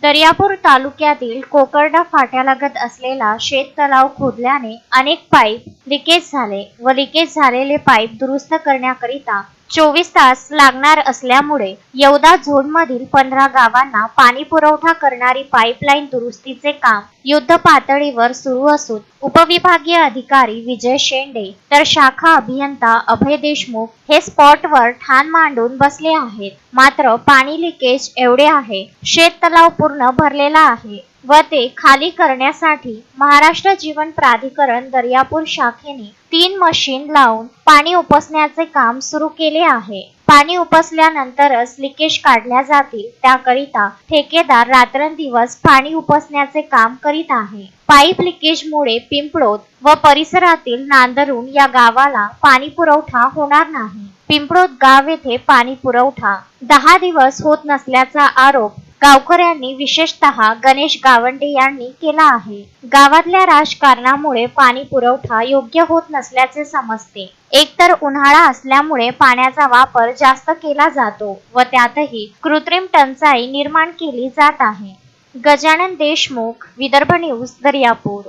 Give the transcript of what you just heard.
दर्यापूर तालुक्यातील कोकर्डा फाट्यालगत असलेला शेततलाव खोदल्याने अनेक पाईप लिकेज झाले व लिकेज झालेले पाईप दुरुस्त करण्याकरिता 24 तास लागणार असल्यामुळे येवदा झोनमधील 15 गावांना पाणी पुरवठा करणारी पाईपलाईन दुरुस्तीचे काम युद्ध पातळीवर सुरू असून उपविभागीय अधिकारी विजय शेंडे तर शाखा अभियंता अभय देशमुख हे स्पॉटवर ठाण मांडून बसले आहेत. मात्र पाणी लिकेज एवढे आहे, शेततलाव पूर्ण भरलेला आहे व ते खाली करण्यासाठी महाराष्ट्र जीवन प्राधिकरण दर्यापूर शाखेने 3 मशीन लावून पाणी उपसण्याचे काम सुरू केले आहे. पाणी उपसल्यानंतरच लिकेज काढल्या जातील, त्याकरिता ठेकेदार रात्रंदिवस पाणी उपसण्याचे काम करीत आहे. पाईप लिकेजमुळे पिंपळोद व परिसरातील नांदरुण या गावाला पाणी पुरवठा होणार नाही. पिंपळोद गाव येथे पाणी पुरवठा 10 दिवस होत नसल्याचा आरोप गावकऱ्यांनी विशेषतः गणेश गावंडे यांनी केला आहे. गावातल्या राजकारणामुळे पाणी पुरवठा योग्य होत नसल्याचे समजते. एकतर उन्हाळा असल्यामुळे पाण्याचा वापर जास्त केला जातो व त्यातही कृत्रिम टंचाई निर्माण केली जात आहे. गजानन देशमुख, विदर्भ न्यूज, दर्यापूर.